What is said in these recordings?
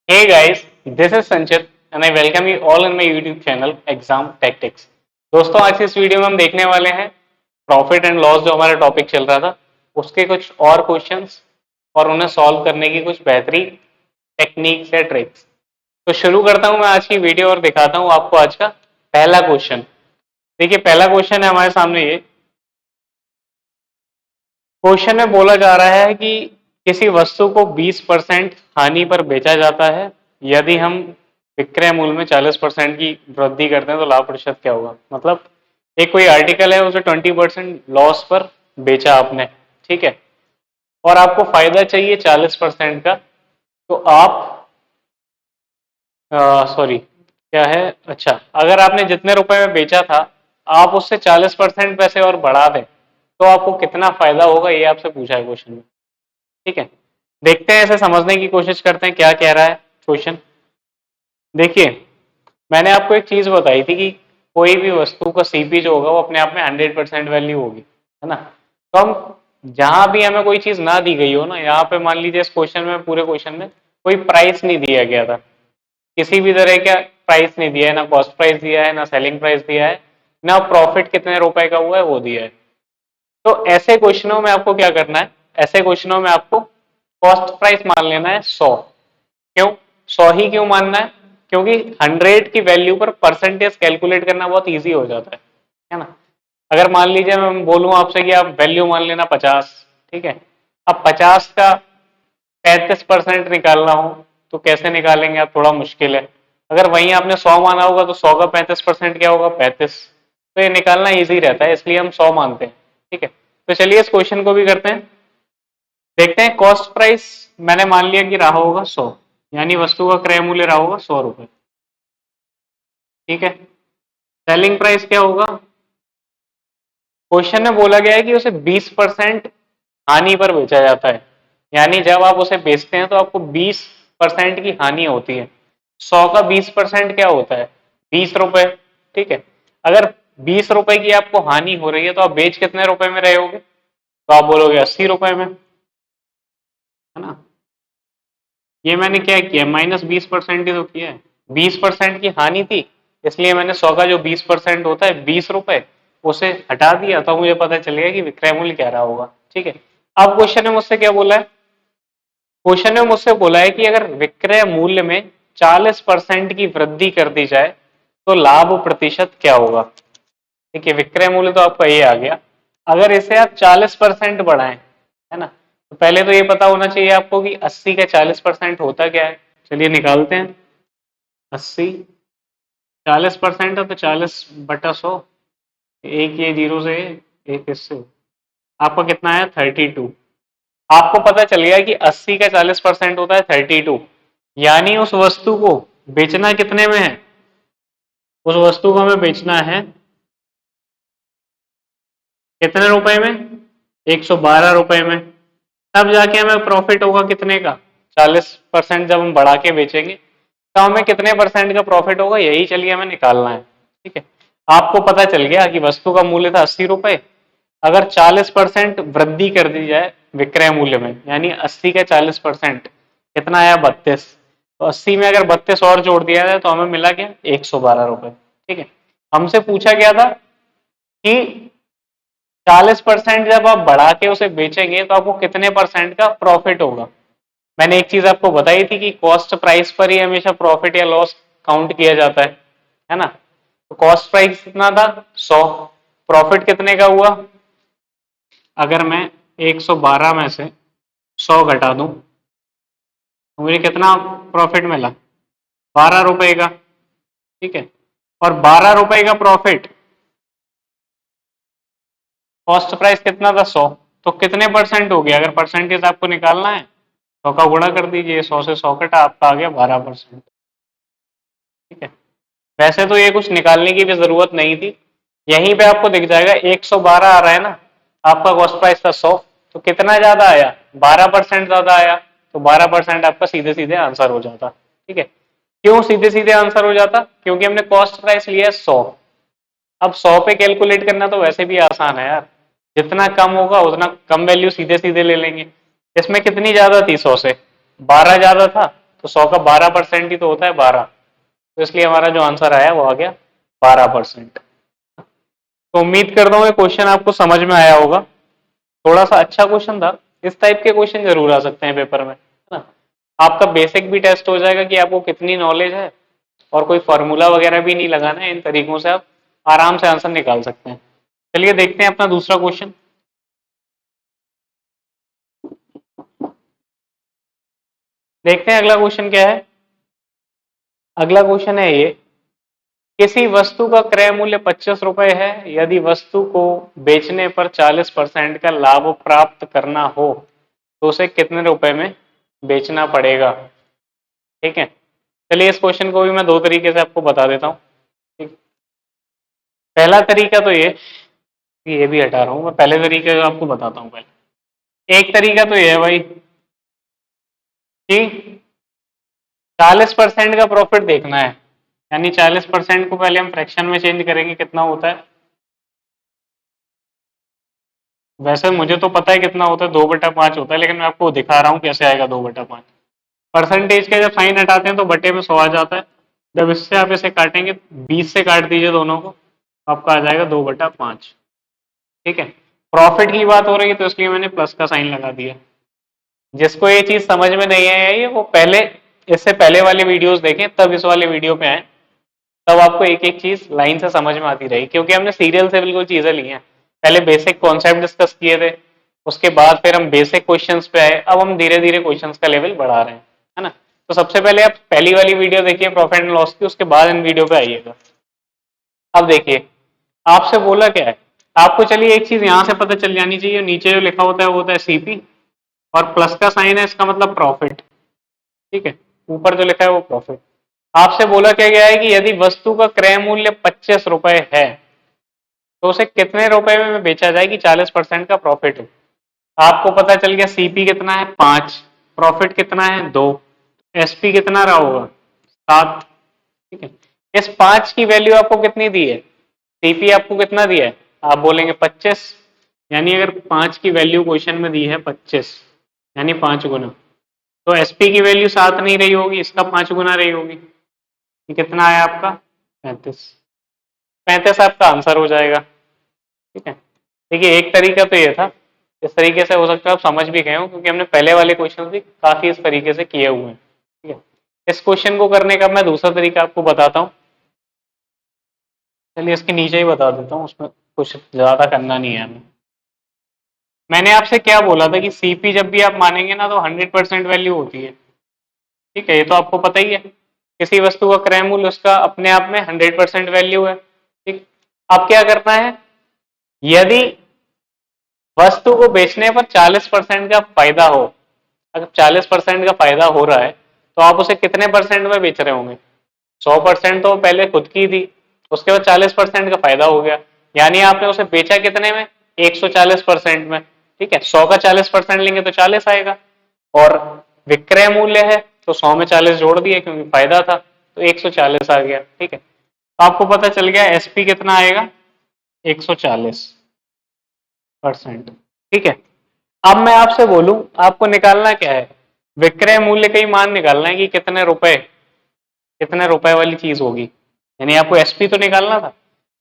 Hey guys, this is Sanchit and I welcome you all in my YouTube channel Exam Tactics। दोस्तों आज की इस video में हम देखने वाले हैं प्रॉफिट एंड लॉस जो हमारा टॉपिक चल रहा था उसके कुछ और क्वेश्चंस और उन्हें सॉल्व करने की कुछ बेहतरीन टेक्निक्स या ट्रिक्स। तो शुरू करता हूं मैं आज की वीडियो और दिखाता हूं आपको आज का पहला क्वेश्चन। देखिए पहला क्वेश्चन है हमारे सामने ये क्वेश्चन में बोला जा रहा है कि किसी वस्तु को 20% हानि पर बेचा जाता है। यदि हम विक्रय मूल्य में 40% की वृद्धि करते हैं तो लाभ प्रतिशत क्या होगा। मतलब एक कोई आर्टिकल है उसे 20% लॉस पर बेचा आपने, ठीक है, और आपको फायदा चाहिए 40% का। तो आप सॉरी क्या है, अच्छा, अगर आपने जितने रुपए में बेचा था आप उससे 40% पैसे और बढ़ा दें तो आपको कितना फायदा होगा, ये आपसे पूछा है क्वेश्चन में। ठीक है, देखते हैं, इसे समझने की कोशिश करते हैं क्या कह रहा है क्वेश्चन। देखिए मैंने आपको एक चीज बताई थी कि कोई भी वस्तु का सीपी जो होगा वो अपने आप में 100% वैल्यू होगी, है ना। तो हम जहां भी हमें कोई चीज ना दी गई हो ना, यहाँ पे मान लीजिए इस क्वेश्चन में, पूरे क्वेश्चन में कोई प्राइस नहीं दिया गया था, किसी भी तरह का प्राइस नहीं दिया है, ना कॉस्ट प्राइस दिया है, ना सेलिंग प्राइस दिया है, ना प्रॉफिट कितने रुपए का हुआ है वो दिया है। तो ऐसे क्वेश्चनों में आपको क्या करना है, ऐसे क्वेश्चनों में आपको कॉस्ट प्राइस मान लेना है 100। क्यों 100 ही क्यों मानना है, क्योंकि 100 की वैल्यू पर परसेंटेज कैलकुलेट करना बहुत इजी हो जाता है ना। अगर मान लीजिए मैं बोलूं आपसे कि आप वैल्यू मान लेना 50, ठीक है, अब 50 का 35% निकालना हो तो कैसे निकालेंगे आप, थोड़ा मुश्किल है। अगर वहीं आपने 100 माना होगा तो 100 का 35% क्या होगा, 35। तो ये निकालना इजी रहता है, इसलिए हम 100 मानते हैं। ठीक है, तो चलिए इस क्वेश्चन को भी करते हैं, देखते हैं। कॉस्ट प्राइस मैंने मान लिया कि रहा होगा 100, यानी वस्तु का क्रय मूल्य रहा होगा 100 रुपए। ठीक है, सेलिंग प्राइस क्या होगा, क्वेश्चन में बोला गया है कि उसे 20% हानि पर बेचा जाता है, यानी जब आप उसे बेचते हैं तो आपको 20% की हानि होती है। 100 का 20% क्या होता है, 20 रुपए। ठीक है, अगर 20 रुपए की आपको हानि हो रही है तो आप बेच कितने रुपए में रहे होगे, तो आप बोलोगे 80 रुपए में, है ना। ये मैंने क्या किया, -20% ही तो किया है। 20% की हानि थी, इसलिए मैंने 100 का जो 20% होता है 20 रुपए, उसे हटा दिया तो मुझे पता चल गया कि विक्रय मूल्य क्या रहा होगा। ठीक है, अब क्वेश्चन में मुझसे क्या बोला है, क्वेश्चन में मुझसे बोला है कि अगर विक्रय मूल्य में 40% की वृद्धि कर दी जाए तो लाभ प्रतिशत क्या होगा। देखिए विक्रय मूल्य तो आपका ये आ गया, अगर इसे आप 40% बढ़ाएं, है ना, तो पहले तो ये पता होना चाहिए आपको कि 80 का 40% होता क्या है। चलिए निकालते हैं। 80 40% है तो 40/100, एक ये जीरो से, एक इससे, आपका कितना है 32। आपको पता चल गया कि 80 का 40% होता है 32, यानी उस वस्तु को बेचना कितने में है, उस वस्तु को हमें बेचना है कितने रुपए में, 112 रुपए में। तब जाके हमें प्रॉफिट होगा कितने का, 40% जब हम बढ़ा के बेचेंगे तो हमें कितने परसेंट का प्रॉफिट होगा, यही चलिए हमें निकालना है। ठीक है, आपको पता चल गया कि वस्तु का मूल्य था 80 रुपए, अगर 40% वृद्धि कर दी जाए विक्रय मूल्य में, यानी 80 का 40% कितना आया 32, तो 80 में अगर 32 और जोड़ दिया जाए तो हमें मिला क्या, 112 रुपए। ठीक है, हमसे पूछा गया था कि 40% जब आप बढ़ा के उसे बेचेंगे तो आपको कितने परसेंट का प्रॉफिट होगा। मैंने एक चीज आपको बताई थी कि कॉस्ट प्राइस पर ही हमेशा प्रॉफिट या लॉस काउंट किया जाता है ना। तो कॉस्ट प्राइस कितना था 100, प्रॉफिट कितने का हुआ, अगर मैं 112 में से 100 घटा दूं तो मुझे कितना प्रॉफिट मिला, 12 रुपए का। ठीक है, और 12 रुपए का प्रॉफिट, कॉस्ट प्राइस कितना था 100, तो कितने परसेंट हो गया, अगर परसेंटेज आपको निकालना है 100 का गुणा कर दीजिए, 100 से 100 कटा, आपका आ गया 12%। ठीक है, वैसे तो ये कुछ निकालने की भी जरूरत नहीं थी, यहीं पे आपको दिख जाएगा 112 आ रहा है ना, आपका कॉस्ट प्राइस था 100, तो कितना ज्यादा आया, 12% ज्यादा आया, तो 12% आपका सीधे सीधे आंसर हो जाता। ठीक है, क्यों सीधे सीधे आंसर हो जाता, क्योंकि हमने कॉस्ट प्राइस लिया है 100। अब 100 पे कैलकुलेट करना तो वैसे भी आसान है यार, जितना कम होगा उतना कम वैल्यू सीधे सीधे ले लेंगे। इसमें कितनी ज्यादा थी 100 से, 12 ज्यादा था, तो 100 का 12% ही तो होता है 12, तो इसलिए हमारा जो आंसर आया वो आ गया 12%। तो उम्मीद करता हूँ ये क्वेश्चन आपको समझ में आया होगा, थोड़ा सा अच्छा क्वेश्चन था। इस टाइप के क्वेश्चन जरूर आ सकते हैं पेपर में, है ना। आपका बेसिक भी टेस्ट हो जाएगा कि आपको कितनी नॉलेज है, और कोई फॉर्मूला वगैरह भी नहीं लगाना है, इन तरीकों से आप आराम से आंसर निकाल सकते हैं। चलिए देखते हैं अपना दूसरा क्वेश्चन। देखते हैं अगला क्वेश्चन क्या है। अगला क्वेश्चन है ये, किसी वस्तु का क्रय मूल्य 25 रुपए है, यदि वस्तु को बेचने पर 40% का लाभ प्राप्त करना हो तो उसे कितने रुपए में बेचना पड़ेगा। ठीक है, चलिए इस क्वेश्चन को भी मैं दो तरीके से आपको बता देता हूँ। ठीक, पहला तरीका तो ये भी हटा रहा हूँ मैं, पहले तरीके का आपको बताता हूँ। पहले एक तरीका तो ये है भाई कि 40% का प्रॉफिट देखना है, यानी 40% को पहले हम फ्रैक्शन में चेंज करेंगे, कितना होता है। वैसे मुझे तो पता है कितना होता है, 2/5 होता है, लेकिन मैं आपको दिखा रहा हूँ कैसे आएगा 2/5। परसेंटेज के जब साइन हटाते हैं तो बटे में 100 आ जाता है। जब इससे आप इसे काटेंगे, 20 से काट दीजिए दोनों को, आपका आ जाएगा 2/5। ठीक है, प्रॉफिट की बात हो रही है तो इसलिए मैंने प्लस का साइन लगा दिया। जिसको ये चीज समझ में नहीं आई वो पहले, इससे पहले वाले वीडियोस देखें, तब इस वाले वीडियो पे आए, तब आपको एक एक चीज लाइन से समझ में आती रही, क्योंकि हमने सीरियल से बिल्कुल चीजें ली हैं। पहले बेसिक कॉन्सेप्ट डिस्कस किए थे, उसके बाद फिर हम बेसिक क्वेश्चंस पे आए, अब हम धीरे धीरे क्वेश्चंस का लेवल बढ़ा रहे हैं, है ना। तो सबसे पहले आप पहली वाली वीडियो देखिए प्रॉफिट एंड लॉस की, उसके बाद इन वीडियो पे आइएगा। अब देखिए, आपसे बोला क्या है, आपको चलिए एक चीज यहां से पता चल जानी चाहिए, नीचे जो लिखा होता है वो होता है सीपी, और प्लस का साइन है, इसका मतलब प्रॉफिट। ठीक है, ऊपर जो लिखा है वो प्रॉफिट। आपसे बोला क्या गया है कि यदि वस्तु का क्रय मूल्य 25 रुपए है तो उसे कितने रुपए में बेचा जाए कि 40% का प्रॉफिट हो। आपको पता चल गया सीपी कितना है 5, प्रॉफिट कितना है 2, एसपी कितना रहा होगा 7। ठीक है, इस 5 की वैल्यू आपको कितनी दी है, सीपी आपको कितना दिया है, आप बोलेंगे 25, यानी अगर 5 की वैल्यू क्वेश्चन में दी है 25, यानी 5 गुना, तो एसपी की वैल्यू 7 नहीं रही होगी, इसका 5 गुना रही होगी। ये कितना है आपका 35, 35 आपका आंसर हो जाएगा। ठीक है, देखिए एक तरीका तो ये था, इस तरीके से हो सकता है आप समझ भी गए हो, क्योंकि हमने पहले वाले क्वेश्चन भी काफी इस तरीके से किए हुए हैं। ठीक है, इस क्वेश्चन को करने का मैं दूसरा तरीका आपको बताता हूँ। चलिए इसके नीचे ही बता देता हूँ, उसमें कुछ ज्यादा करना नहीं है हमें। मैंने आपसे क्या बोला था कि सीपी जब भी आप मानेंगे ना तो 100% वैल्यू होती है। ठीक है, ये तो आपको पता ही है, किसी वस्तु का क्रय मूल्य उसका अपने आप में 100% वैल्यू है। ठीक, अब क्या करना है, यदि वस्तु को बेचने पर 40% का फायदा हो, अगर 40% का फायदा हो रहा है तो आप उसे कितने परसेंट में बेच रहे होंगे। 100% तो पहले खुद की थी, उसके बाद 40% का फायदा हो गया, यानी आपने उसे बेचा कितने में, 140% में। ठीक है, 100 का 40% लेंगे तो 40 आएगा, और विक्रय मूल्य है तो 100 में 40 जोड़ दिए क्योंकि फायदा था, तो 140 आ गया। ठीक है, तो आपको पता चल गया एसपी कितना आएगा, 140%। ठीक है, अब मैं आपसे बोलूं आपको निकालना क्या है, विक्रय मूल्य का ही मान निकालना है कि कितने रुपए वाली चीज होगी, यानी आपको एसपी तो निकालना था।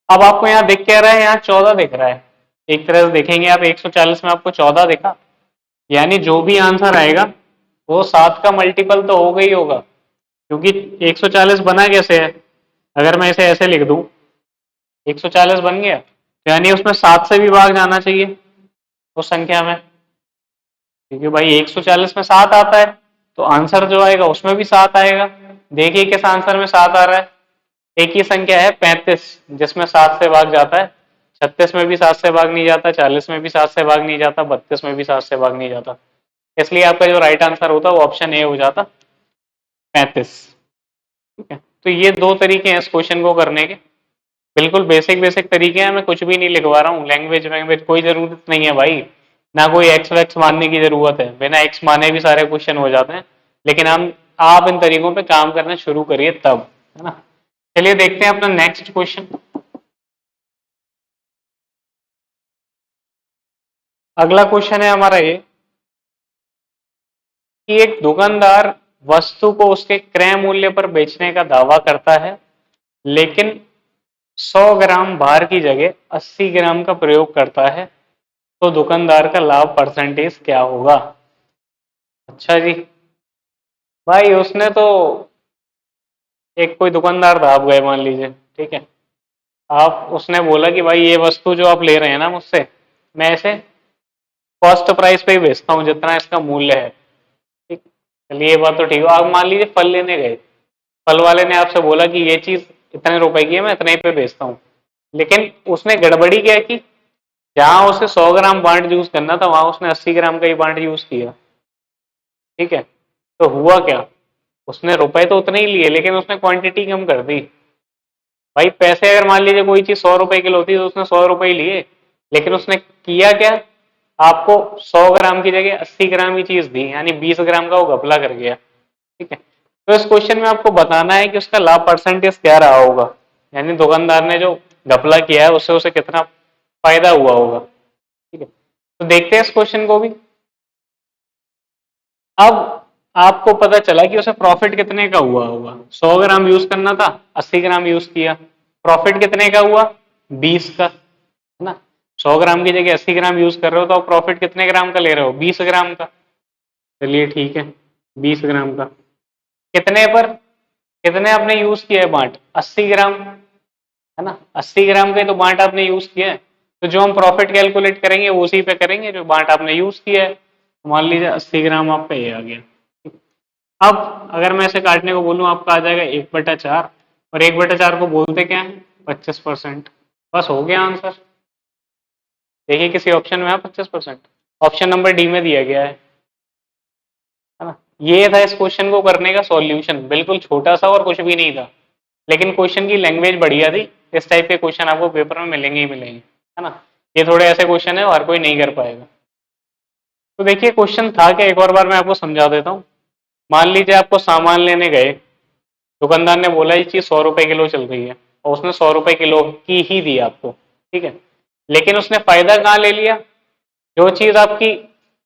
अब आपको यहाँ दिख क्या रहा है, यहाँ 14 दिख रहा है, एक तरह से देखेंगे आप 140 में आपको 14 दिखा, यानी जो भी आंसर आएगा वो 7 का मल्टीपल तो होगा ही होगा, क्योंकि 140 बना कैसे है, अगर मैं इसे ऐसे लिख दूं 140 बन गया, तो यानी उसमें 7 से भी भाग जाना चाहिए उस संख्या में, क्योंकि भाई 140 में 7 आता है, तो आंसर जो आएगा उसमें भी 7 आएगा। देखिए किस आंसर में 7 आ रहा है, एक ही संख्या है 35 जिसमें 7 से भाग जाता है, 36 में भी 7 से भाग नहीं जाता, 40 में भी 7 से भाग नहीं जाता, 32 में भी 7 से भाग नहीं जाता, इसलिए आपका जो राइट आंसर होता वो ऑप्शन ए हो जाता 35। ठीक है, तो ये दो तरीके हैं इस क्वेश्चन को करने के, बिल्कुल बेसिक बेसिक तरीके हैं, मैं कुछ भी नहीं लिखवा रहा हूँ, लैंग्वेज वैंग्वेज कोई जरूरत नहीं है भाई, ना कोई एक्स वैक्स मानने की जरूरत है, बिना एक्स माने भी सारे क्वेश्चन हो जाते हैं, लेकिन हम आप इन तरीकों पे काम करना शुरू करिए तब, है ना। चलिए देखते हैं अपना नेक्स्ट क्वेश्चन। अगला क्वेश्चन है हमारा ये कि एक दुकानदार वस्तु को उसके क्रय मूल्य पर बेचने का दावा करता है, लेकिन 100 ग्राम भार की जगह 80 ग्राम का प्रयोग करता है, तो दुकानदार का लाभ परसेंटेज क्या होगा? अच्छा जी, भाई उसने तो एक कोई दुकानदार था, आप गए मान लीजिए, ठीक है, आप उसने बोला कि भाई ये वस्तु जो आप ले रहे हैं ना मुझसे, मैं इसे कॉस्ट प्राइस पे ही बेचता हूँ जितना इसका मूल्य है। ठीक, चलिए ये बात तो ठीक है। आप मान लीजिए फल लेने गए, फल वाले ने आपसे बोला कि ये चीज इतने रुपए की है, मैं इतने पे बेचता हूँ, लेकिन उसने गड़बड़ी क्या की, जहां उसे 100 ग्राम बांट यूज करना था वहां उसने 80 ग्राम का ही बांट यूज किया। ठीक है, तो हुआ क्या, उसने रुपए तो उतने ही लिए लेकिन उसने क्वांटिटी कम कर दी। भाई पैसे अगर मान लीजिए कोई चीज 100 रुपए की होती तो उसने 100 रुपए ही लिए, लेकिन उसने किया क्या, आपको 100 ग्राम की जगह 80 ग्राम की चीज दी, यानी 20 ग्राम का वो घपला कर गया। ठीक है, तो इस क्वेश्चन में आपको बताना है कि उसका लाभ परसेंटेज क्या रहा होगा, यानी दुकानदार ने जो घपला किया है उससे उसे कितना फायदा हुआ होगा। ठीक है, तो देखते हैं इस क्वेश्चन को भी। अब आपको पता चला कि उसे प्रॉफिट कितने का हुआ होगा, 100 ग्राम यूज करना था, 80 ग्राम यूज किया, प्रॉफिट कितने का हुआ, 20 का, है ना। 100 ग्राम की जगह 80 ग्राम यूज कर रहे हो तो आप प्रॉफिट कितने ग्राम का ले रहे हो, 20 ग्राम का। चलिए ठीक है, 20 ग्राम का कितने पर, कितने आपने यूज किया है बांट, 80 ग्राम, है ना, 80 ग्राम के तो बांट आपने यूज किया है, तो जो हम प्रॉफिट कैलकुलेट करेंगे वो उसी पे करेंगे जो बांट आपने यूज किया है। मान लीजिए 80 ग्राम आपका ये आ गया। अब अगर मैं इसे काटने को बोलूं आपका आ जाएगा 1/4, और 1/4 को बोलते क्या है, 25%। बस हो गया आंसर। देखिए किसी ऑप्शन में है 25%, ऑप्शन नंबर डी में दिया गया है ना। ये था इस क्वेश्चन को करने का सॉल्यूशन, बिल्कुल छोटा सा और कुछ भी नहीं था, लेकिन क्वेश्चन की लैंग्वेज बढ़िया थी। इस टाइप के क्वेश्चन आपको पेपर में मिलेंगे ही मिलेंगे, है ना। ये थोड़े ऐसे क्वेश्चन है हर कोई नहीं कर पाएगा। तो देखिए क्वेश्चन था क्या, एक और बार मैं आपको समझा देता हूँ। मान लीजिए आपको सामान लेने गए, दुकानदार ने बोला ये चीज 100 रुपए किलो चल रही है, और उसने 100 रुपए किलो की ही दी आपको। ठीक है, लेकिन उसने फायदा कहाँ ले लिया, जो चीज आपकी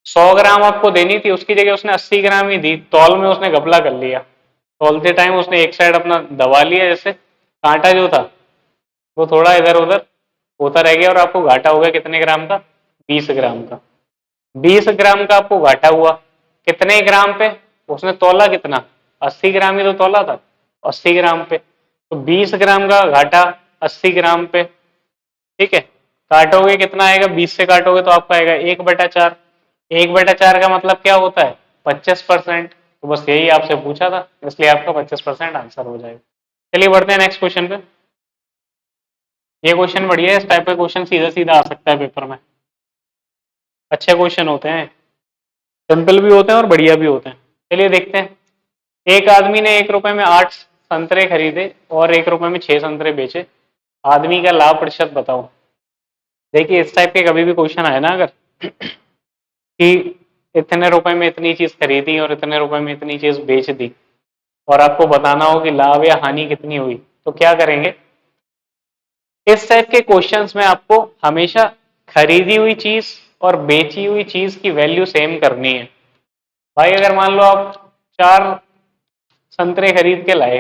100 ग्राम आपको देनी थी उसकी जगह उसने 80 ग्राम ही दी, तौल में उसने घपला कर लिया। तौलते टाइम उसने एक साइड अपना दबा लिया, जैसे कांटा जो था वो थोड़ा इधर उधर होता रह गया, और आपको घाटा हो गया कितने ग्राम का, 20 ग्राम का। 20 ग्राम का आपको घाटा हुआ, कितने ग्राम पे, उसने तौला कितना, 80 ग्राम ही तो तौला था, 80 ग्राम पे, तो 20 ग्राम का घाटा 80 ग्राम पे। ठीक है, काटोगे कितना आएगा, 20 से काटोगे तो आपका आएगा 1/4। 1/4 का मतलब क्या होता है, 25%। तो बस यही आपसे पूछा था, इसलिए आपका 25% आंसर हो जाएगा। चलिए बढ़ते हैं नेक्स्ट क्वेश्चन पे। ये क्वेश्चन बढ़िया है, इस टाइप का क्वेश्चन सीधा सीधा आ सकता है पेपर में, अच्छे क्वेश्चन होते हैं, सिंपल भी होते हैं और बढ़िया भी होते हैं। चलिए देखते हैं। एक आदमी ने 1 रुपए में 8 संतरे खरीदे और 1 रुपए में 6 संतरे बेचे, आदमी का लाभ प्रतिशत बताओ। देखिए इस टाइप के कभी भी क्वेश्चन आए ना अगर, कि इतने रुपए में इतनी चीज खरीदी और इतने रुपए में इतनी चीज बेच दी, और आपको बताना हो कि लाभ या हानि कितनी हुई, तो क्या करेंगे, इस टाइप के क्वेश्चंस में आपको हमेशा खरीदी हुई चीज और बेची हुई चीज की वैल्यू सेम करनी है। भाई अगर मान लो आप 4 संतरे खरीद के लाए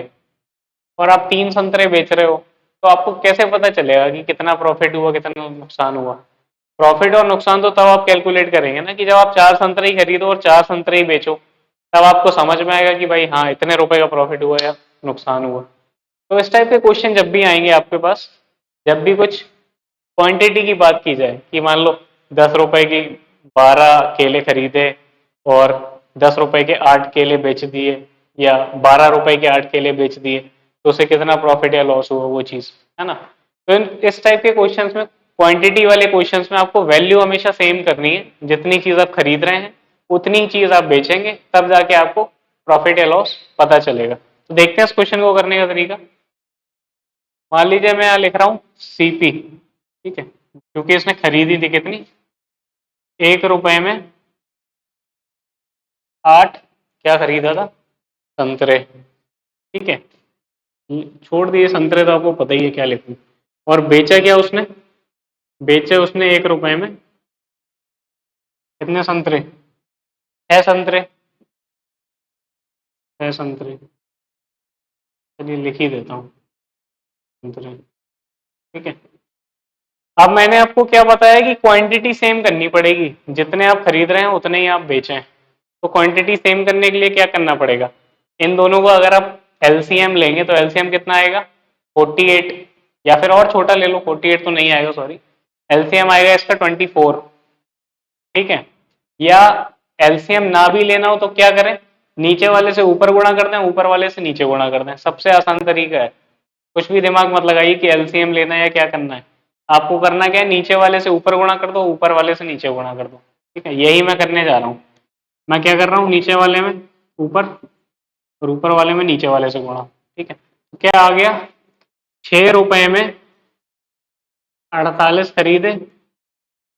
और आप 3 संतरे बेच रहे हो, तो आपको कैसे पता चलेगा कि कितना प्रॉफिट हुआ कितना नुकसान हुआ। प्रॉफिट और नुकसान तो तब आप कैलकुलेट करेंगे ना कि जब आप 4 संतरे ही खरीदो और 4 संतरे ही बेचो, तब आपको समझ में आएगा कि भाई हाँ इतने रुपए का प्रॉफिट हुआ या नुकसान हुआ। तो इस टाइप के क्वेश्चन जब भी आएंगे आपके पास, जब भी कुछ क्वांटिटी की बात की जाए कि मान लो 10 रुपए की 12 केले खरीदे और 10 रुपए के 8 केले बेच दिए, या 12 रुपए के 8 केले बेच दिए, तो उसे कितना प्रॉफिट या लॉस हुआ वो चीज, है ना। तो इस टाइप के क्वेश्चंस में, क्वांटिटी वाले क्वेश्चंस में आपको वैल्यू हमेशा सेम करनी है, जितनी चीज आप खरीद रहे हैं उतनी ही चीज आप बेचेंगे, तब जाके आपको प्रॉफिट या लॉस पता चलेगा। तो देखते हैं इस क्वेश्चन को करने का तरीका। मान लीजिए मैं यहाँ लिख रहा हूँ सीपी, ठीक है, क्योंकि इसने खरीदी थी कितनी, 1 रुपए में 8 क्या खरीदा था, संतरे। ठीक है, छोड़ दिए संतरे तो आपको पता ही है क्या लिखूं। और बेचा क्या उसने, बेचे उसने 1 रुपए में कितने संतरे, 6 संतरे। है संतरे, चलिए लिख ही देता हूँ संतरे। ठीक है, अब मैंने आपको क्या बताया कि क्वांटिटी सेम करनी पड़ेगी, जितने आप खरीद रहे हैं उतने ही आप बेचें। तो क्वांटिटी सेम करने के लिए क्या करना पड़ेगा, इन दोनों को अगर आप एलसीएम लेंगे तो एलसीएम कितना आएगा 48, या फिर और छोटा ले लो, 48 तो नहीं आएगा सॉरी, एलसीएम आएगा इसका 24। ठीक है, या एलसीएम ना भी लेना हो तो क्या करें, नीचे वाले से ऊपर गुणा कर दें, ऊपर वाले से नीचे गुणा कर दें, सबसे आसान तरीका है। कुछ भी दिमाग मत लगाइए कि एलसीएम लेना है या क्या करना है, आपको करना क्या है, नीचे वाले से ऊपर गुणा कर दो, ऊपर वाले से नीचे गुणा कर दो। ठीक है, यही मैं करने जा रहा हूँ। मैं क्या कर रहा हूँ, नीचे वाले में ऊपर और ऊपर वाले में नीचे वाले से गुणा। ठीक है, तो क्या आ गया, 6 रुपए में 48 खरीदे,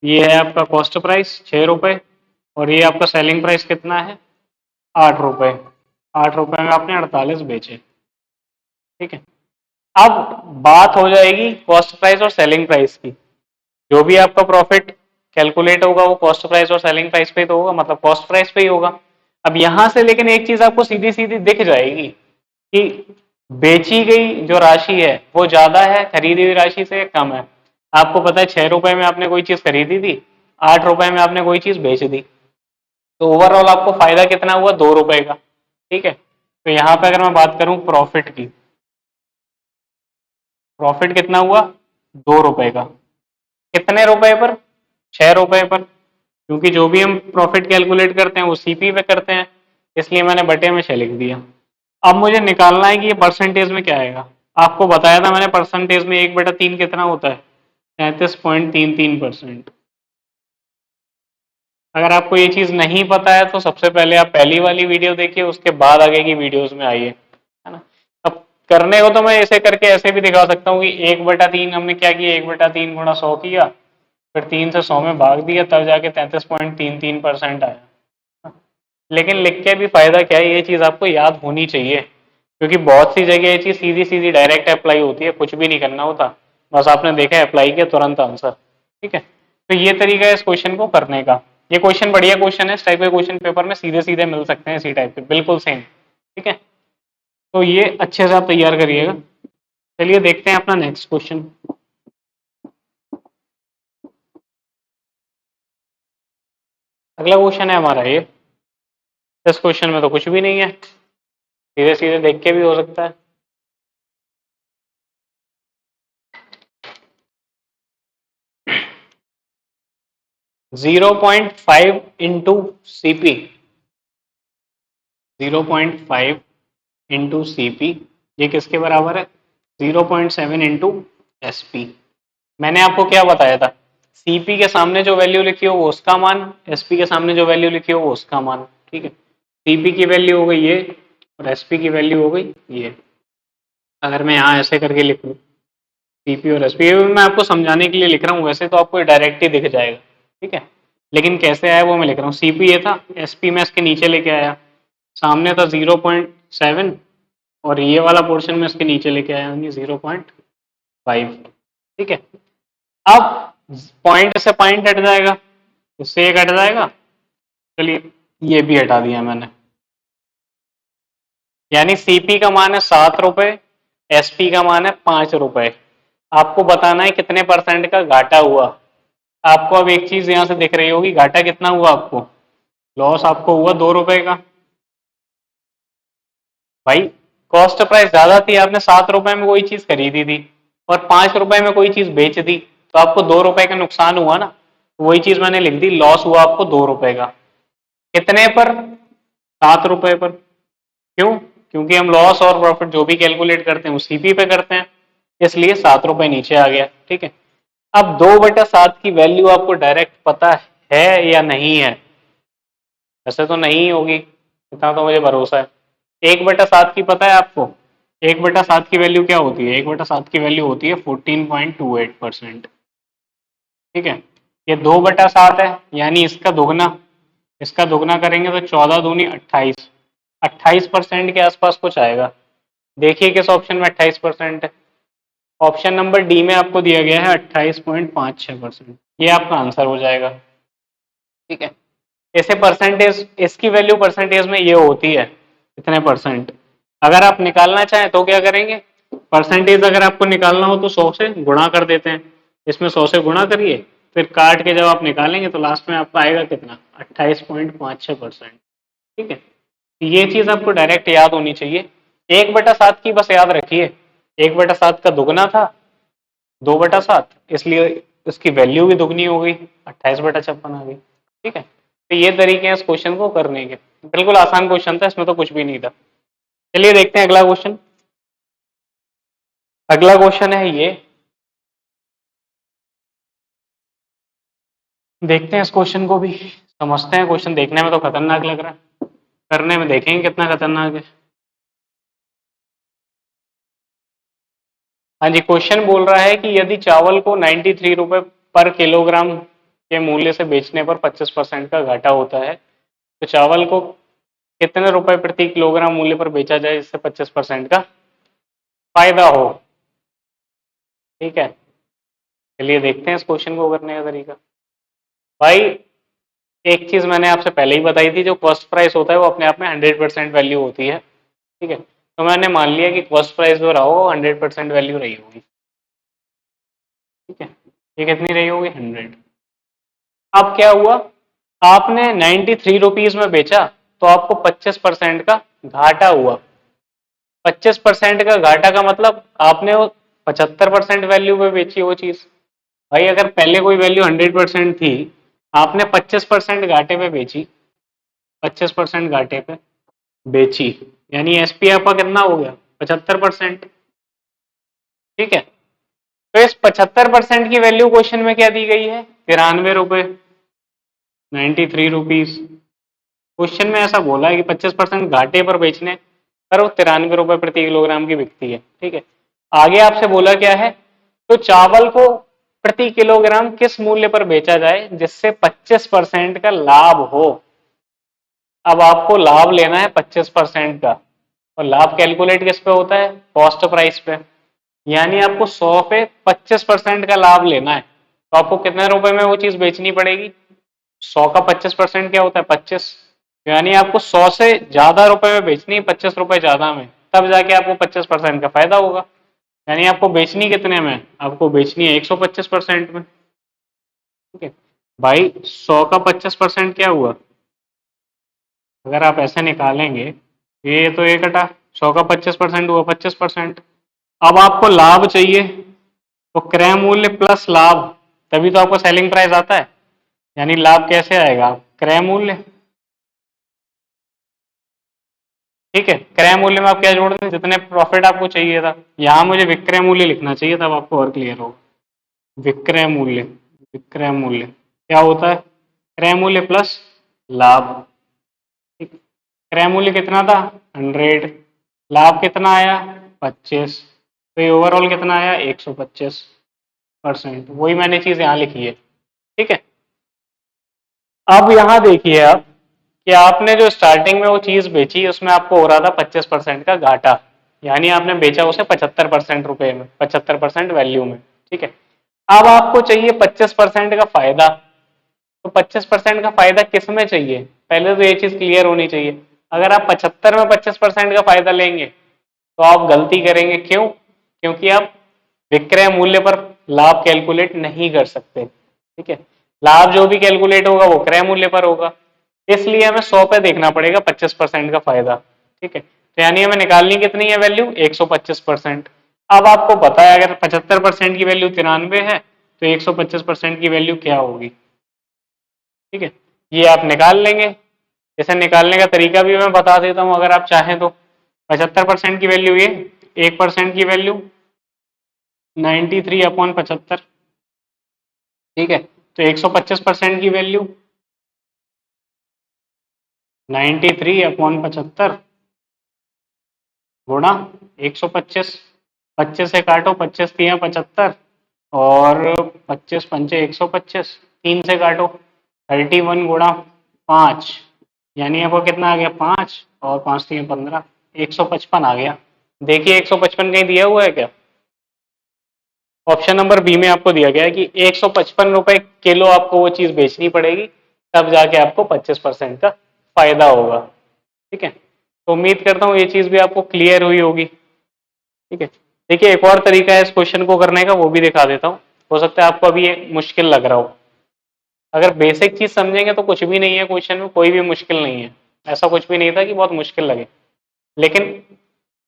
ये है आपका कॉस्ट प्राइस 6 रुपए, और ये आपका सेलिंग प्राइस कितना है 8 रुपए। 8 रुपए में आपने 48 बेचे। ठीक है, अब बात हो जाएगी कॉस्ट प्राइस और सेलिंग प्राइस की। जो भी आपका प्रॉफिट कैलकुलेट होगा वो कॉस्ट प्राइस और सेलिंग प्राइस पे तो होगा, मतलब कॉस्ट प्राइस पे ही होगा। अब यहां से लेकिन एक चीज आपको सीधी सीधी दिख जाएगी कि बेची गई जो राशि है वो ज्यादा है खरीदी हुई राशि से कम है। आपको पता है 6 रुपए में आपने कोई चीज खरीदी थी, 8 रुपए में आपने कोई चीज बेच दी, तो ओवरऑल आपको फायदा कितना हुआ 2 रुपए का। ठीक है, तो यहाँ पे अगर मैं बात करूं प्रॉफिट की, प्रॉफिट कितना हुआ 2 रुपए का, कितने रुपए पर, 6 रुपए पर, क्योंकि जो भी हम प्रॉफिट कैलकुलेट करते हैं वो सीपी पे करते हैं, इसलिए मैंने बटे में 6 लिख दिया। अब मुझे निकालना है कि ये परसेंटेज में क्या आएगा। आपको बताया था मैंने परसेंटेज में 1/3 कितना होता है, 33.33%। अगर आपको ये चीज नहीं पता है तो सबसे पहले आप पहली वाली वीडियो देखिए, उसके बाद आगे की वीडियोस में आइए, है ना। अब करने को तो मैं ऐसे करके ऐसे भी दिखा सकता हूँ कि 1/3 हमने क्या किया, 1/3 गुणा 100 किया, फिर 3 से 100 में भाग दिया, तब जाके 33.33% आया। लेकिन लिख के भी फायदा क्या है, ये चीज आपको याद होनी चाहिए, क्योंकि बहुत सी जगह ये चीज सीधी सीधी डायरेक्ट अप्लाई होती है, कुछ भी नहीं करना होता, बस आपने देखा अप्लाई किया तुरंत आंसर। ठीक है, तो ये तरीका है इस क्वेश्चन को करने का। ये क्वेश्चन बढ़िया क्वेश्चन है, इस टाइप के क्वेश्चन पेपर में सीधे सीधे मिल सकते हैं इसी टाइप के, बिल्कुल सेम। ठीक है, तो ये अच्छे से आप तैयार करिएगा। चलिए देखते हैं अपना नेक्स्ट क्वेश्चन। अगला क्वेश्चन है हमारा ये, इस क्वेश्चन में तो कुछ भी नहीं है, सीधे सीधे देख के भी हो सकता है। Zero point five into CP, 0.5 into CP, ये किसके बराबर है 0.7 इंटू एसपी। मैंने आपको क्या बताया था, सीपी के सामने जो वैल्यू लिखी हो वो उसका मान, एसपी के सामने जो वैल्यू लिखी हो वो उसका मान। ठीक है, सीपी की वैल्यू हो गई ये और एसपी की वैल्यू हो गई ये। अगर मैं यहाँ ऐसे करके लिख लूँ सीपी और एसपी, मैं आपको समझाने के लिए लिख रहा हूँ, वैसे तो आपको डायरेक्ट ही दिख जाएगा। ठीक है, लेकिन कैसे आया वो मैं लिख रहा हूँ, सीपी ये था, एसपी मैं इसके नीचे लेके आया, सामने था 0.7 और ये वाला पोर्शन में इसके नीचे लेके आया हूँ 0.5। ठीक है, अब पॉइंट से पॉइंट हट जाएगा, इससे एक हट जाएगा, चलिए ये भी हटा दिया मैंने, यानी सीपी का मान है 7 रुपए, एसपी का मान है 5 रुपए। आपको बताना है कितने परसेंट का घाटा हुआ। आपको अब एक चीज यहां से दिख रही होगी, घाटा कितना हुआ आपको, लॉस आपको हुआ 2 रुपए का। भाई कॉस्ट प्राइस ज्यादा थी, आपने 7 रुपए में कोई चीज खरीदी थी और 5 रुपए में कोई चीज बेच दी, तो आपको 2 रुपए का नुकसान हुआ ना, वही चीज मैंने लिख दी, लॉस हुआ आपको 2 रुपए का। कितने पर, 7 रुपए पर। क्यों, क्योंकि हम लॉस और प्रॉफिट जो भी कैलकुलेट करते हैं वो सीपी पे करते हैं, इसलिए 7 रुपए नीचे आ गया। ठीक है, अब 2/7 की वैल्यू आपको डायरेक्ट पता है या नहीं है, वैसे तो नहीं होगी, इतना तो मुझे भरोसा है। 1/7 की पता है आपको, 1/7 की वैल्यू क्या होती है, 1/7 की वैल्यू होती है 14.28%। ठीक है, ये 2/7 है, यानी इसका दोगुना, इसका दोगुना करेंगे तो 14 दूनी 28, 28% के आसपास कुछ आएगा। देखिए किस ऑप्शन में 28% है, ऑप्शन नंबर डी में आपको दिया गया है 28.56%, ये आपका आंसर हो जाएगा। ठीक है, ऐसे परसेंटेज, इसकी वैल्यू परसेंटेज में ये होती है, कितने परसेंट। अगर आप निकालना चाहें तो क्या करेंगे, परसेंटेज अगर आपको निकालना हो तो 100 से गुणा कर देते हैं, इसमें 100 से गुणा करिए, फिर काट के जब आप निकालेंगे तो लास्ट में आपका आएगा कितना, 28.56%। ठीक है, ये चीज आपको डायरेक्ट याद होनी चाहिए। 1/7 की बस याद रखिए, 1/7 का दुगना था 2/7, इसलिए इसकी वैल्यू भी दुगनी हो गई, 28/56 आ गई। ठीक है, तो ये तरीके हैं इस क्वेश्चन को करने के। बिल्कुल आसान क्वेश्चन था, इसमें तो कुछ भी नहीं था। चलिए देखते हैं अगला क्वेश्चन। अगला क्वेश्चन है ये, देखते हैं इस क्वेश्चन को भी, समझते हैं। क्वेश्चन देखने में तो खतरनाक लग रहा है, करने में देखेंगे कितना खतरनाक है। हाँ जी, क्वेश्चन बोल रहा है कि यदि चावल को 93 रुपए पर किलोग्राम के मूल्य से बेचने पर 25% का घाटा होता है, तो चावल को कितने रुपए प्रति किलोग्राम मूल्य पर बेचा जाए जिससे 25% का फायदा हो। ठीक है, चलिए देखते हैं इस क्वेश्चन को करने का तरीका। भाई, एक चीज मैंने आपसे पहले ही बताई थी, जो कॉस्ट प्राइस होता है वो अपने आप में 100% वैल्यू होती है। ठीक है, तो मैंने मान लिया कि कॉस्ट प्राइस जो रहा हो 100% वैल्यू रही होगी। ठीक है, ये कितनी रही होगी, 100। अब क्या हुआ, आपने 93 रुपीज में बेचा तो आपको 25% का घाटा हुआ। 25% का घाटा का मतलब आपने वो 75% वैल्यू पे बेची वो चीज। भाई अगर पहले कोई वैल्यू 100% थी, आपने 25% घाटे पे बेची, 25% घाटे पे बेची, यानी एसपी आपका कितना हो गया, 75%। ठीक है, तो इस 75% की वैल्यू क्वेश्चन में क्या दी गई है, 93 रुपए, 93 रुपीज। क्वेश्चन में ऐसा बोला है कि 25% घाटे पर बेचने पर वो 93 रुपए प्रति किलोग्राम की बिकती है। ठीक है, आगे आपसे बोला क्या है, तो चावल को प्रति किलोग्राम किस मूल्य पर बेचा जाए जिससे 25% का लाभ हो। अब आपको लाभ लेना है 25% का, और लाभ कैलकुलेट किस पे होता है, कॉस्ट प्राइस पे। यानी आपको 100 पे 25% का लाभ लेना है, तो आपको कितने रुपए में वो चीज बेचनी पड़ेगी, 100 का 25% क्या होता है, 25। यानी आपको 100 से ज्यादा रुपए में बेचनी है, 25 रुपए ज्यादा में, तब जाके आपको 25% का फायदा होगा। यानी आपको बेचनी कितने में, आपको बेचनी है 125% में। ठीक है भाई, 100 का 25% क्या हुआ, अगर आप ऐसे निकालेंगे, ये तो एक कटा, 100 का 25% हुआ 25%। अब आपको लाभ चाहिए, तो क्रय मूल्य प्लस लाभ, तभी तो आपको सेलिंग प्राइस आता है। यानी लाभ कैसे आएगा, क्रय मूल्य। ठीक है, क्रय मूल्य में आप क्या जोड़ दें, जितने प्रॉफिट आपको चाहिए था। यहां मुझे विक्रय मूल्य लिखना चाहिए, तब आपको और क्लियर होगा। विक्रय मूल्य, विक्रय मूल्य क्या होता है, क्रय मूल्य प्लस लाभ। ठीक, क्रय मूल्य कितना था, 100, लाभ कितना आया, 25, तो ये ओवरऑल कितना आया, 125%। वही मैंने चीज यहाँ लिखी है। ठीक है, अब यहाँ देखिए आप कि आपने जो स्टार्टिंग में वो चीज बेची उसमें आपको हो रहा था 25% का घाटा, यानी आपने बेचा उसे 75% रुपए में, 75% वैल्यू में। ठीक है, अब आपको चाहिए 25% का फायदा, तो 25% का फायदा किस में चाहिए, पहले तो ये चीज क्लियर होनी चाहिए। अगर आप 75 में 25% का फायदा लेंगे तो आप गलती करेंगे, क्यों, क्योंकि आप विक्रय मूल्य पर लाभ कैलकुलेट नहीं कर सकते। ठीक है, लाभ जो भी कैलकुलेट होगा वो क्रय मूल्य पर होगा, इसलिए हमें 100 पे देखना पड़ेगा 25% का फायदा। ठीक है, तो यानी हमें निकालनी कितनी है वैल्यू, 125%। अब आपको पता है अगर 75% की वैल्यू 93 है, तो 125% की वैल्यू क्या होगी। ठीक है, ये आप निकाल लेंगे। इसे निकालने का तरीका भी मैं बता देता हूं अगर आप चाहें तो। 75% की वैल्यू ये, 1% की वैल्यू 93/75। ठीक है, तो 125% की वैल्यू 93/75 गुणा 125। 25 से काटो, 25 तिया 75, और 25 पंचे 125, 3 से काटो, 31 गुणा 5, यानी आपको कितना आ गया, 5, और 5 तिया 15, 155 आ गया। देखिए 155 कहीं दिया हुआ है क्या, ऑप्शन नंबर बी में आपको दिया गया है कि 155 रुपए किलो आपको वो चीज बेचनी पड़ेगी, तब जाके आपको 25% का फायदा होगा। ठीक है, तो उम्मीद करता हूँ ये चीज भी आपको क्लियर हुई होगी। ठीक है, देखिए एक और तरीका है इस क्वेश्चन को करने का, वो भी दिखा देता हूँ। हो सकता है आपको अभी ये मुश्किल लग रहा हो। अगर बेसिक चीज समझेंगे तो कुछ भी नहीं है, क्वेश्चन में कोई भी मुश्किल नहीं है। ऐसा कुछ भी नहीं था कि बहुत मुश्किल लगे, लेकिन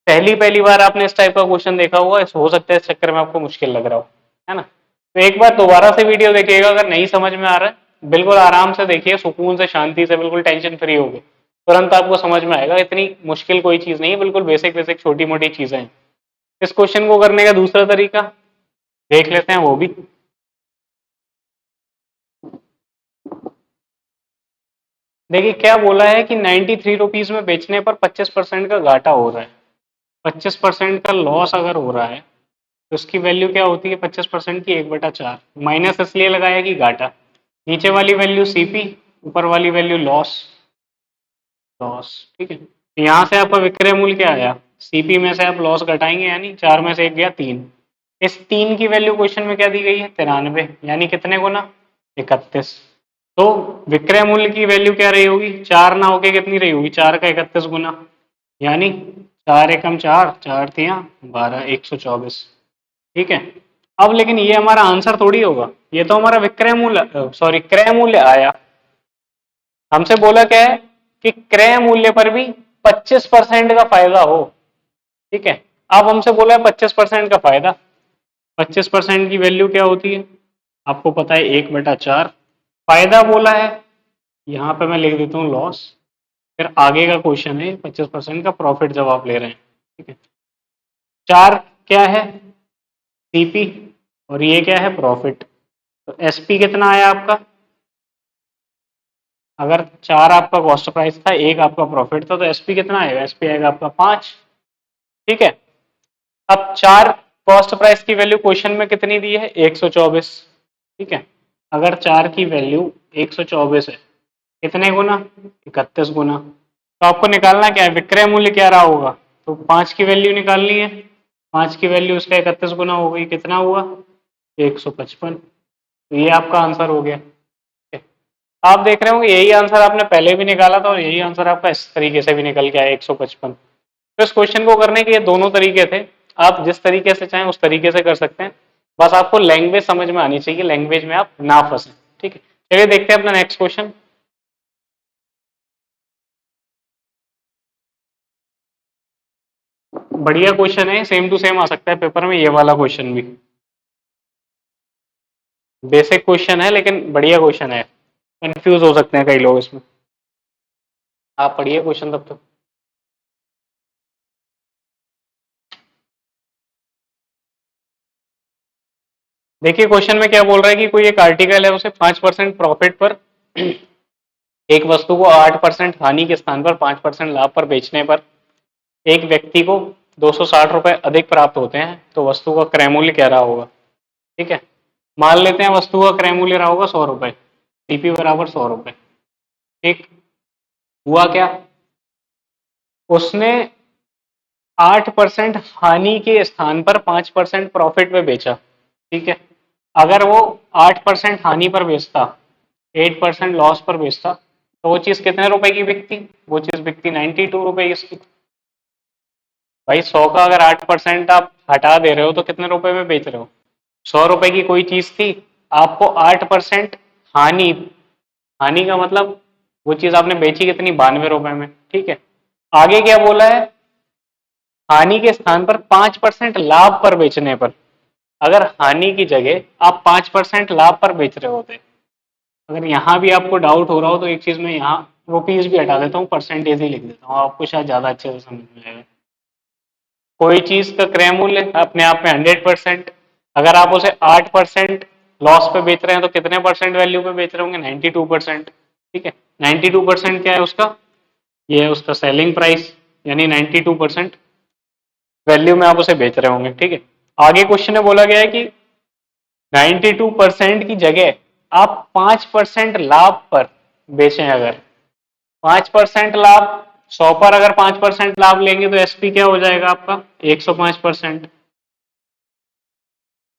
पहली पहली बार आपने इस टाइप का क्वेश्चन देखा होगा, हो सकता है इस चक्कर में आपको मुश्किल लग रहा हो, है ना। तो एक बार दोबारा से वीडियो देखिएगा, अगर नहीं समझ में आ रहा है बिल्कुल आराम से देखिए, सुकून से, शांति से, बिल्कुल टेंशन फ्री होगे, तुरंत आपको समझ में आएगा। इतनी मुश्किल कोई चीज नहीं है, बिल्कुल बेसिक बेसिक छोटी मोटी चीजें हैं। इस क्वेश्चन को करने का दूसरा तरीका देख लेते हैं, वो भी। देखिए क्या बोला है कि 93 रुपीज में बेचने पर 25% का घाटा हो रहा है। 25% का लॉस अगर हो रहा है तो उसकी वैल्यू क्या होती है? 25% की 1/4। माइनस इसलिए लगाया कि घाटा। नीचे वाली वैल्यू सीपी, ऊपर वाली वैल्यू लॉस। लॉस, ठीक है। तो यहाँ से आपका विक्रय मूल्य क्या आया? सीपी में से आप लॉस घटाएंगे, यानी 4 में से 1 गया 3। इस 3 की वैल्यू क्वेश्चन में क्या दी गई है? 93, यानी कितने गुना? 31। तो विक्रय मूल्य की वैल्यू क्या रही होगी? 4 ना होके कितनी रही होगी? 4 का 31 गुना, यानी 4 एकम 4, 4 तिया 12, 124। ठीक है। अब लेकिन ये हमारा आंसर थोड़ी होगा, ये तो हमारा विक्रय मूल्य, सॉरी क्रय मूल्य आया। हमसे बोला क्या है कि क्रय मूल्य पर भी 25% का फायदा हो। ठीक है, अब हमसे बोला है 25% का फायदा। 25% की वैल्यू क्या होती है? आपको पता है 1/4। फायदा बोला है, यहाँ पे मैं लिख देता हूँ लॉस। फिर आगे का क्वेश्चन है 25% का प्रॉफिट जब आप ले रहे हैं। ठीक है, 4 क्या है? सीपी, और ये क्या है? प्रॉफिट। तो एसपी कितना आया आपका? अगर 4 आपका कॉस्ट प्राइस था, 1 आपका प्रॉफिट था, तो एसपी कितना आएगा? एसपी आएगा आपका 5। ठीक है, अब 4 कॉस्ट प्राइस की वैल्यू क्वेश्चन में कितनी दी है? 124। ठीक है, अगर 4 की वैल्यू 124 है, कितने गुना? 31 गुना। तो आपको निकालना क्या है? विक्रय मूल्य क्या रहा होगा? तो 5 की वैल्यू निकालनी है। 5 की वैल्यू उसका 31 गुना हो गई, कितना हुआ? 155। तो ये आपका आंसर हो गया। आप देख रहे होंगे यही आंसर आपने पहले भी निकाला था, और यही आंसर आपका इस तरीके से भी निकल के आया 155। तो इस क्वेश्चन को करने के ये दोनों तरीके थे। आप जिस तरीके से चाहें उस तरीके से कर सकते हैं, बस आपको लैंग्वेज समझ में आनी चाहिए, लैंग्वेज में आप ना फंसे। ठीक है, चलिए देखते हैं अपना नेक्स्ट क्वेश्चन। बढ़िया क्वेश्चन है, सेम टू सेम आ सकता है पेपर में, ये वाला क्वेश्चन भी। बेसिक क्वेश्चन है लेकिन बढ़िया क्वेश्चन है, कंफ्यूज हो सकते हैं कई लोग इसमें। आप पढ़िए क्वेश्चन तब तक। देखिए क्वेश्चन में क्या बोल रहा है कि कोई एक आर्टिकल है, उसे 5% प्रॉफिट पर एक वस्तु को 8% हानि के स्थान पर 5% लाभ पर बेचने पर एक व्यक्ति को 260 रुपए अधिक प्राप्त होते हैं, तो वस्तु का क्रय मूल्य क्या रहा होगा? ठीक है, मान लेते हैं वस्तु का क्रय मूल्य रहा होगा 100 रुपए, सीपी बराबर 100 रुपए। ठीक, हुआ क्या? उसने 8% हानि के स्थान पर 5% प्रॉफिट में बेचा। ठीक है, अगर वो 8% हानि पर बेचता, 8% लॉस पर बेचता, तो वो चीज कितने रुपए की बिकती? वो चीज बिकती 92 रुपए की। भाई 100 का अगर 8% आप हटा दे रहे हो तो कितने रुपए में बेच रहे हो? 100 रुपए की कोई चीज थी, आपको 8% हानि, हानि का मतलब वो चीज आपने बेची कितनी? 92 रुपए में। ठीक है, आगे क्या बोला है? हानि के स्थान पर 5% लाभ पर बेचने पर। अगर हानि की जगह आप 5% लाभ पर बेच रहे होते, अगर यहाँ भी आपको डाउट हो रहा हो तो एक चीज में यहाँ रुपीज भी हटा देता हूँ, परसेंटेज ही लिख देता हूँ, आपको शायद ज्यादा अच्छे से समझ में आएगा। कोई चीज का क्रय मूल्य अपने आप में 100%, अगर आप उसे 8% लॉस पे बेच रहे हैं तो कितने परसेंट वैल्यू पे बेच रहे होंगे? 92%। ठीक है, 92% क्या है उसका? ये है उसका सेलिंग प्राइस, यानी 92% वैल्यू में आप उसे बेच रहे होंगे। ठीक है, आगे क्वेश्चन में बोला गया है कि 92% की जगह आप 5% लाभ पर बेचें। अगर 5% लाभ, 100 पर अगर 5% लाभ लेंगे तो एसपी क्या हो जाएगा आपका? 105%।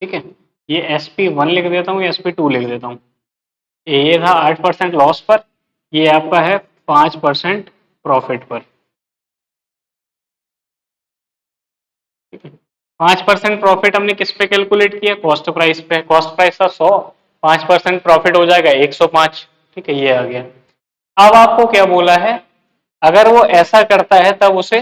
ठीक है, ये SP1 लिख देता हूँ, SP2 लिख देता हूँ। ये था 8% लॉस पर, ये आपका है 5% प्रॉफिट पर। ठीक है, 5% प्रॉफिट हमने किस पे कैलकुलेट किया, कॉस्ट प्राइस पे। कॉस्ट प्राइस था 100, 5% प्रॉफिट हो जाएगा 105। ठीक है, ये आ गया। अब आपको क्या बोला है, अगर वो ऐसा करता है तब उसे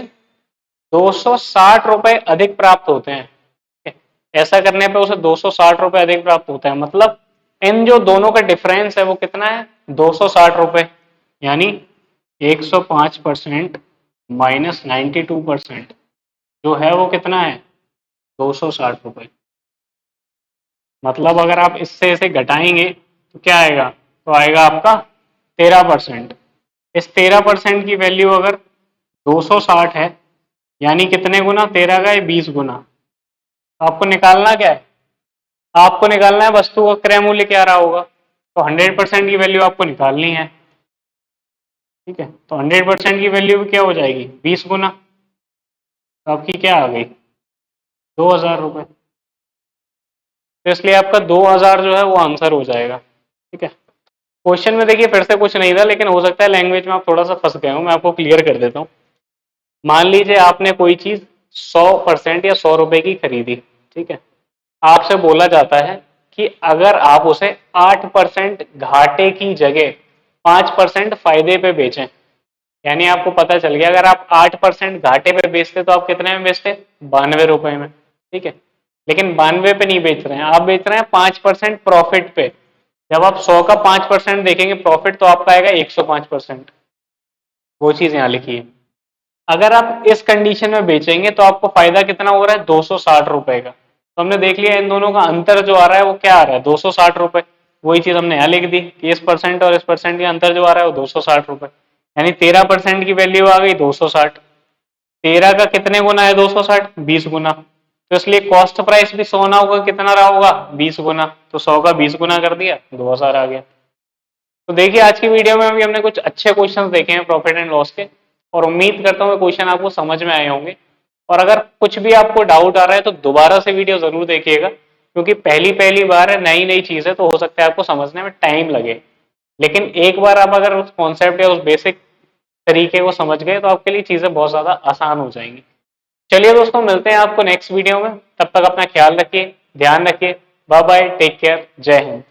260 रुपए अधिक प्राप्त होते हैं। ठीक है? ऐसा करने पे उसे 260 रुपए अधिक प्राप्त होता है, मतलब इन जो दोनों का डिफरेंस है वो कितना है, 260 रुपए। यानी 105% माइनस 92% जो है वो कितना है, 260 रुपए। मतलब अगर आप इससे इसे घटाएंगे तो क्या आएगा, तो आएगा आपका 13%। इस 13% की वैल्यू अगर 260 है, यानी कितने गुना, 13 का 20 गुना। तो आपको निकालना क्या है, आपको निकालना है वस्तु का क्रय मूल्य क्या रहा होगा। तो 100% की वैल्यु आपको निकालनी है। ठीक है, तो 100% की वैल्यू क्या हो जाएगी, 20 गुना। तो आपकी क्या आ गई, 2000 रुपए। तो इसलिए आपका 2000 जो है वो आंसर हो जाएगा। ठीक है, क्वेश्चन में देखिए फिर से कुछ नहीं था, लेकिन हो सकता है लैंग्वेज में आप थोड़ा सा फंस गए हो, मैं आपको क्लियर कर देता हूँ। मान लीजिए आपने कोई चीज 100% या 100 रुपए की खरीदी। ठीक है, आपसे बोला जाता है कि अगर आप उसे 8% घाटे की जगह 5% फायदे पे बेचें, यानी आपको पता चल गया अगर आप 8% घाटे पे बेचते तो आप कितने में बेचते, 92 रुपए में। ठीक है, लेकिन 92 पे नहीं बेच रहे हैं, आप बेच रहे हैं 5% प्रॉफिट पे। जब आप 100 का 5% देखेंगे प्रॉफिट, तो आपका आएगा 105%। वो चीज यहाँ लिखी है। अगर आप इस कंडीशन में बेचेंगे तो आपको फायदा कितना हो रहा है, 260 रुपए का। तो हमने देख लिया इन दोनों का अंतर जो आ रहा है वो क्या आ रहा है, 260 रुपए। वही चीज हमने यहाँ लिख दी कि इस परसेंट और इस परसेंट के अंतर जो आ रहा है वो 260 रुपए। यानी 13% की वैल्यू आ गई 260। 13 का कितने गुना है 260, 20 गुना। तो इसलिए कॉस्ट प्राइस भी 100 ना होगा, कितना रहा होगा, 20 गुना। तो 100 का 20 गुना कर दिया, 2000 आ गया। तो देखिए आज की वीडियो में भी हमने कुछ अच्छे क्वेश्चंस देखे हैं प्रॉफिट एंड लॉस के, और उम्मीद करता हूँ क्वेश्चन आपको समझ में आए होंगे। और अगर कुछ भी आपको डाउट आ रहा है तो दोबारा से वीडियो जरूर देखिएगा, क्योंकि पहली पहली बार है, नई नई चीज है, तो हो सकता है आपको समझने में टाइम लगे। लेकिन एक बार आप अगर उस कॉन्सेप्ट या उस बेसिक तरीके को समझ गए तो आपके लिए चीजें बहुत ज्यादा आसान हो जाएंगी। चलिए दोस्तों, मिलते हैं आपको नेक्स्ट वीडियो में, तब तक अपना ख्याल रखिए, ध्यान रखिए। बाय बाय, टेक केयर, जय हिंद।